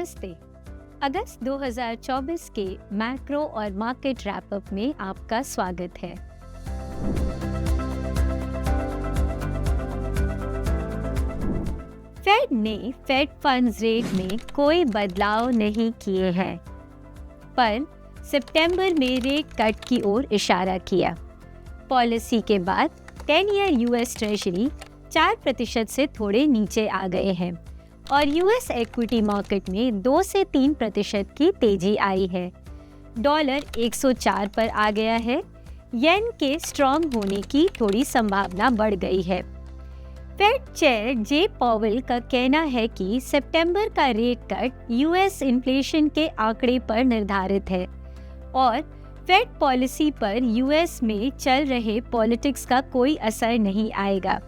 नमस्ते। अगस्त 2024 के मैक्रो और मार्केट रैपअप में आपका स्वागत है। फेड ने फेड फंड्स रेट में कोई बदलाव नहीं किए हैं, पर सितंबर में रेट कट की ओर इशारा किया। पॉलिसी के बाद 10 ईयर यूएस ट्रेजरी 4% से थोड़े नीचे आ गए हैं और यूएस इक्विटी मार्केट में 2 से 3% की तेजी आई है। डॉलर 104 पर आ गया है। येन के स्ट्रॉन्ग होने की थोड़ी संभावना बढ़ गई है। फेड चेयर जे पॉवेल का कहना है कि सितंबर का रेट कट यूएस इन्फ्लेशन के आंकड़े पर निर्धारित है और फेड पॉलिसी पर यूएस में चल रहे पॉलिटिक्स का कोई असर नहीं आएगा।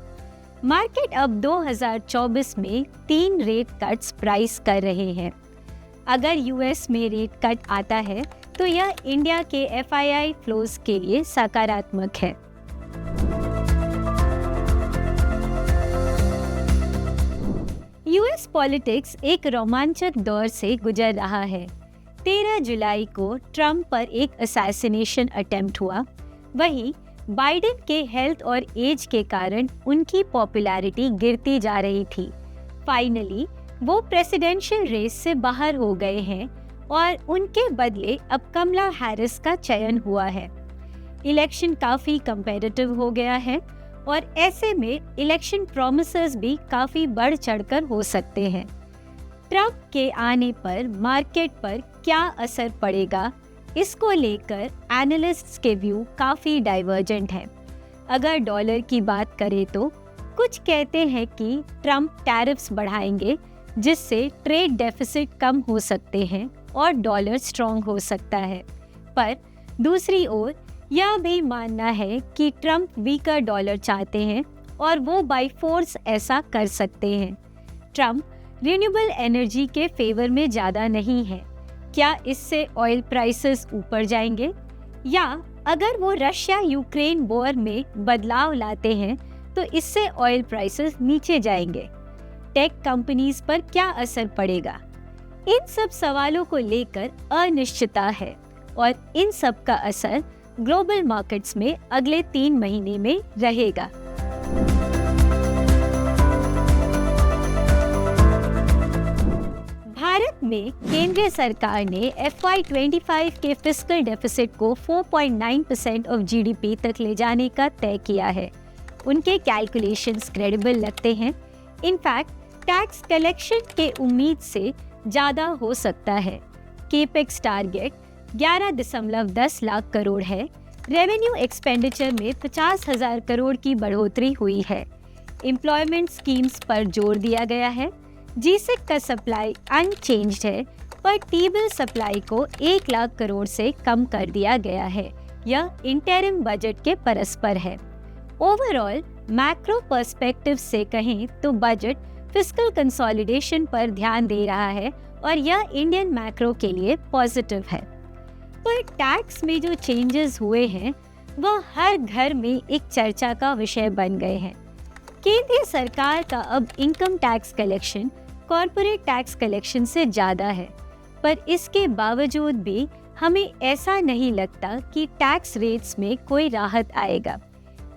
मार्केट अब 2024 में 3 रेट कट्स प्राइस कर रहे हैं। अगर यूएस में रेट कट आता है तो यह इंडिया के एफआईआई फ्लोज के लिए सकारात्मक है। यूएस पॉलिटिक्स एक रोमांचक दौर से गुजर रहा है। 13 जुलाई को ट्रंप पर एक असैसिनेशन अटेम्प्ट हुआ। वहीं बाइडेन के हेल्थ और एज के कारण उनकी पॉपुलैरिटी गिरती जा रही थी। फाइनली वो प्रेसिडेंशियल रेस से बाहर हो गए हैं और उनके बदले अब कमला हैरिस का चयन हुआ है। इलेक्शन काफी कंपेटिटिव हो गया है और ऐसे में इलेक्शन प्रॉमिसेस भी काफी बढ़ चढ़कर हो सकते हैं। ट्रंप के आने पर मार्केट पर क्या असर पड़ेगा, इसको लेकर एनालिस्ट्स के व्यू काफी डाइवर्जेंट है। अगर डॉलर की बात करें तो कुछ कहते हैं कि ट्रंप टैरिफ्स बढ़ाएंगे जिससे ट्रेड डेफिसिट कम हो सकते हैं और डॉलर स्ट्रॉन्ग हो सकता है। पर दूसरी ओर यह भी मानना है कि ट्रंप वीकर डॉलर चाहते हैं और वो बाय फोर्स ऐसा कर सकते हैं। ट्रंप रिन्यूएबल एनर्जी के फेवर में ज़्यादा नहीं है। क्या इससे ऑयल प्राइसेस ऊपर जाएंगे या अगर वो रशिया यूक्रेन वॉर में बदलाव लाते हैं तो इससे ऑयल प्राइसेस नीचे जाएंगे? टेक कंपनीज पर क्या असर पड़ेगा? इन सब सवालों को लेकर अनिश्चितता है और इन सब का असर ग्लोबल मार्केट्स में अगले 3 महीने में रहेगा। भारत में केंद्रीय सरकार ने FY25 के फिस्कल डेफिसिट को 4.9% ऑफ जीडीपी तक ले जाने का तय किया है। उनके कैलकुलेशंस क्रेडिबल लगते हैं। इनफैक्ट टैक्स कलेक्शन के उम्मीद से ज़्यादा हो सकता है। केपेक्स टारगेट 11.10 लाख करोड़ है। रेवेन्यू एक्सपेंडिचर में 50,000 करोड़ की बढ़ोतरी हुई है। एम्प्लॉयमेंट स्कीम्स पर जोर दिया गया है। जीसेक का सप्लाई अनचेंज्ड है, पर टी-बिल सप्लाई को 1 लाख करोड़ से कम कर दिया गया है। यह इंटरिम बजट के परस्पर है। ओवरऑल मैक्रो पर्सपेक्टिव से कहें तो बजट फिस्कल कंसोलिडेशन पर ध्यान दे रहा है और यह इंडियन मैक्रो के लिए पॉजिटिव है। पर टैक्स में जो चेंजेस हुए हैं वह हर घर में एक चर्चा का विषय बन गए हैं। केंद्रीय सरकार का अब income tax collection corporate tax collection से ज़्यादा है, पर इसके बावजूद भी हमें ऐसा नहीं लगता कि टैक्स रेट्स में कोई राहत आएगा।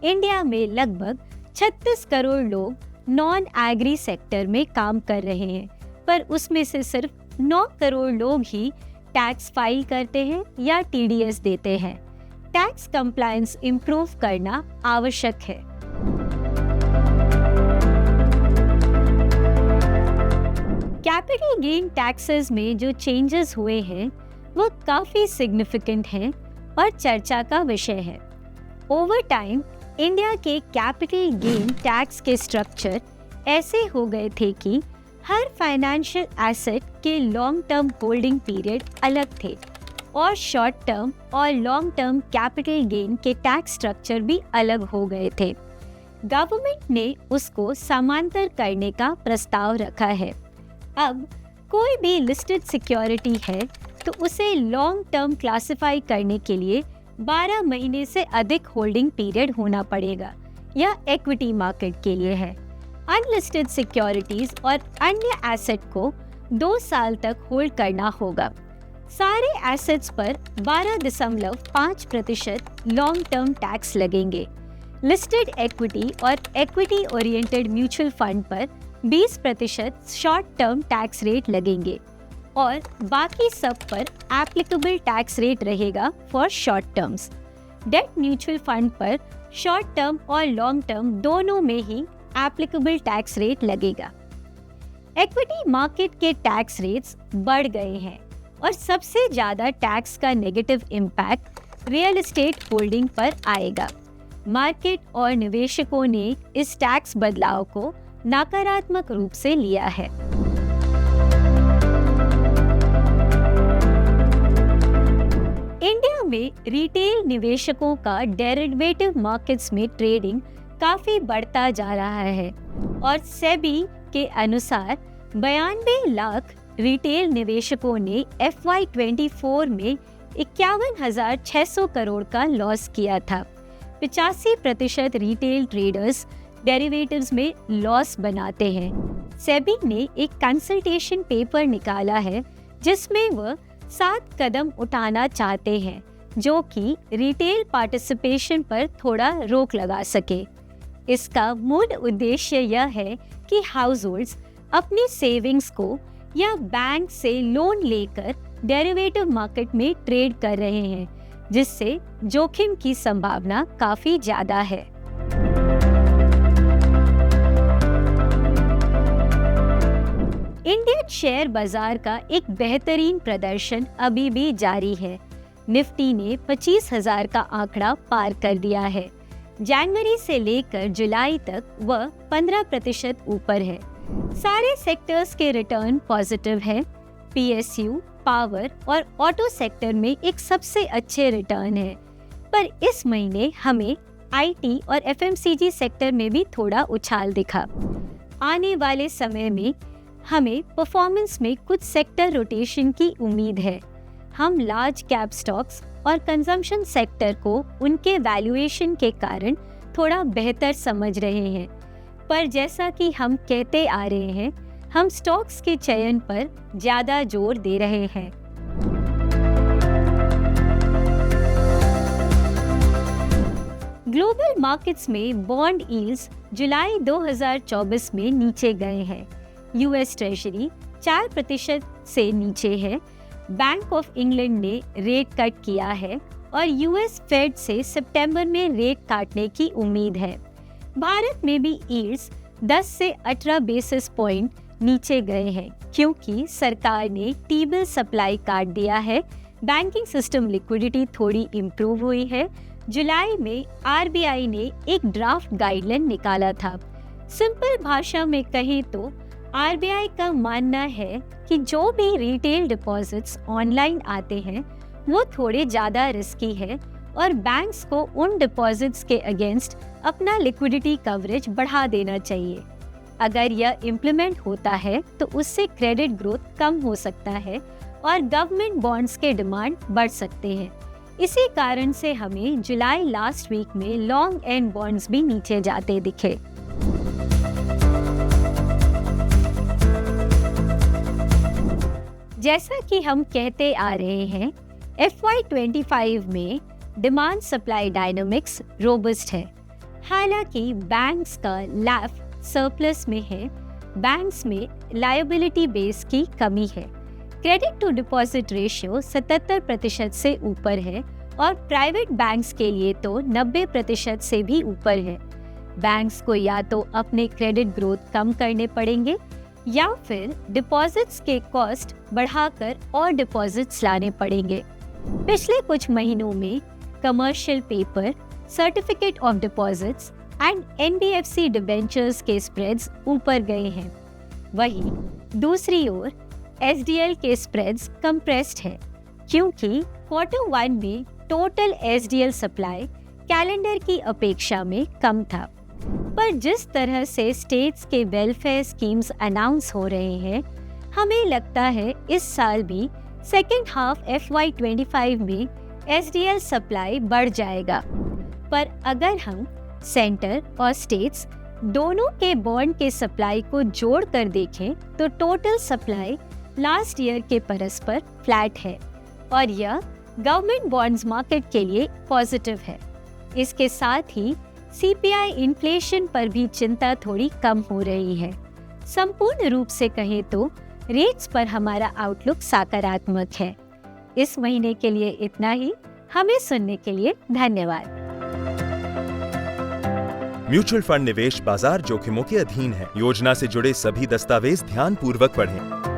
इंडिया में लगभग 36 करोड़ लोग नॉन एग्री सेक्टर में काम कर रहे हैं, पर उसमें से सिर्फ 9 करोड़ लोग ही टैक्स फाइल करते हैं या टीडीएस देते हैं। टैक्स कंप्लायंस इम्प्रूव करना आवश्यक है। कैपिटल गेन टैक्सेस में जो चेंजेस हुए हैं वो काफ़ी सिग्निफिकेंट हैं और चर्चा का विषय है। ओवर टाइम इंडिया के कैपिटल गेन टैक्स के स्ट्रक्चर ऐसे हो गए थे कि हर फाइनेंशियल एसेट के लॉन्ग टर्म होल्डिंग पीरियड अलग थे और शॉर्ट टर्म और लॉन्ग टर्म कैपिटल गेन के टैक्स स्ट्रक्चर भी अलग हो गए थे। गवर्नमेंट ने उसको समांतर करने का प्रस्ताव रखा है। अब कोई भी लिस्टेड सिक्योरिटी है तो उसे लॉन्ग टर्म क्लासिफाई करने के लिए 12 महीने से अधिक होल्डिंग पीरियड होना पड़ेगा। यह इक्विटी मार्केट के लिए है। अनलिस्टेड सिक्योरिटीज और अन्य एसेट को 2 साल तक होल्ड करना होगा। सारे एसेट्स पर 12.5% लॉन्ग टर्म टैक्स लगेंगे। लिस्टेड एक्विटी और एक्विटी ओरिएंटेड म्यूचुअल फंड पर 20% शॉर्ट टर्म टैक्स रेट लगेंगे और बाकी सब पर एप्लीकेबल टैक्स रेट रहेगा for short terms. Debt mutual fund पर शॉर्ट टर्म और लॉन्ग टर्म दोनों में ही एप्लीकेबल टैक्स रेट लगेगा। इक्विटी मार्केट के टैक्स रेट्स बढ़ गए हैं और सबसे ज्यादा टैक्स का negative impact real estate holding पर आएगा। मार्केट और निवेशकों ने इस टैक्स बदलाव को नकारात्मक रूप से लिया है। इंडिया में रिटेल निवेशकों का डेरिवेटिव मार्केट्स में ट्रेडिंग काफी बढ़ता जा रहा है और सेबी के अनुसार 92 लाख रिटेल निवेशकों ने FY24 में 51,600 करोड़ का लॉस किया था। 85% रिटेल ट्रेडर्स डेरिवेटिव्स में लॉस बनाते हैं। सेबी ने एक कंसल्टेशन पेपर निकाला है जिसमें वह 7 कदम उठाना चाहते हैं जो कि रिटेल पार्टिसिपेशन पर थोड़ा रोक लगा सके। इसका मूल उद्देश्य यह है कि हाउसहोल्ड्स अपनी सेविंग्स को या बैंक से लोन लेकर डेरिवेटिव मार्केट में ट्रेड कर रहे हैं, जिससे जोखिम की संभावना काफी ज्यादा है। इंडियन शेयर बाजार का एक बेहतरीन प्रदर्शन अभी भी जारी है। निफ्टी ने 25,000 का आंकड़ा पार कर दिया है। जनवरी से लेकर जुलाई तक वह 15% ऊपर है। सारे सेक्टर्स के रिटर्न पॉजिटिव है। पीएसयू, पावर और ऑटो सेक्टर में एक सबसे अच्छे रिटर्न है, पर इस महीने हमें आईटी और एफएमसीजी सेक्टर में भी थोड़ा उछाल दिखा। आने वाले समय में हमें परफॉर्मेंस में कुछ सेक्टर रोटेशन की उम्मीद है। हम लार्ज कैप स्टॉक्स और कंजम्पशन सेक्टर को उनके वैल्यूएशन के कारण थोड़ा बेहतर समझ रहे हैं, पर जैसा कि हम कहते आ रहे हैं, हम स्टॉक्स के चयन पर ज्यादा जोर दे रहे हैं। ग्लोबल मार्केट्स में बॉन्ड यील्ड्स जुलाई 2024 में नीचे गए हैं। यूएस ट्रेजरी 4% से नीचे है। बैंक ऑफ इंग्लैंड ने रेट कट किया है और यूएस फेड से सितंबर में रेट काटने की उम्मीद है। भारत में भी यील्ड्स 10 से 18 बेसिस पॉइंट नीचे गए हैं क्योंकि सरकार ने टी-बिल सप्लाई काट दिया है। बैंकिंग सिस्टम लिक्विडिटी थोड़ी इम्प्रूव हुई है। जुलाई में आरबीआई ने एक ड्राफ्ट गाइडलाइन निकाला था। सिंपल भाषा में कहें तो आरबीआई का मानना है कि जो भी रिटेल डिपॉजिट्स ऑनलाइन आते हैं वो थोड़े ज़्यादा रिस्की है और बैंक्स को उन डिपॉजिट्स के अगेंस्ट अपना लिक्विडिटी कवरेज बढ़ा देना चाहिए। अगर यह इम्प्लीमेंट होता है तो उससे क्रेडिट ग्रोथ कम हो सकता है और गवर्नमेंट बॉन्ड्स के डिमांड बढ़ सकते हैं। इसी कारण से हमें जुलाई लास्ट वीक में लॉन्ग एंड बॉन्ड्स भी नीचे जाते दिखे। जैसा कि हम कहते आ रहे हैं, FY25 में डिमांड सप्लाई डायनामिक्स रोबस्ट है। हालांकि बैंक्स का लैफ सरप्लस में है। बैंक्स में लायबिलिटी बेस की कमी है। क्रेडिट टू डिपॉजिट रेशियो 77% से ऊपर है और प्राइवेट बैंक्स के लिए तो 90% से भी ऊपर है। बैंक्स को या तो अपने क्रेडिट ग्रोथ कम करने पड़ेंगे या फिर डिपॉजिट्स के कॉस्ट बढ़ाकर और डिपॉजिट्स लाने पड़ेंगे। पिछले कुछ महीनों में commercial paper, certificate of deposits and NBFC debentures के स्प्रेड्स ऊपर गए हैं। वहीं दूसरी ओर एसडीएल के स्प्रेड्स कंप्रेस्ड है क्योंकि Q1 में टोटल एसडीएल सप्लाई कैलेंडर की अपेक्षा में कम था। पर जिस तरह से स्टेट्स के वेलफेयर स्कीम्स अनाउंस हो रहे हैं, हमें लगता है इस साल भी सेकेंड हाफ FY25 में एसडीएल सप्लाई बढ़ जाएगा। पर अगर हम सेंटर और स्टेट्स दोनों के बॉन्ड के सप्लाई को जोड़कर देखें तो टोटल सप्लाई लास्ट ईयर के परस्पर फ्लैट है और यह गवर्नमेंट बॉन्ड्स मार्केट के लिए पॉजिटिव है। इसके साथ ही सीपीआई इन्फ्लेशन पर भी चिंता थोड़ी कम हो रही है। संपूर्ण रूप से कहें तो रेट्स पर हमारा आउटलुक सकारात्मक है। इस महीने के लिए इतना ही। हमें सुनने के लिए धन्यवाद। म्यूचुअल फंड निवेश बाजार जोखिमों के अधीन है। योजना से जुड़े सभी दस्तावेज ध्यानपूर्वक पढ़ें।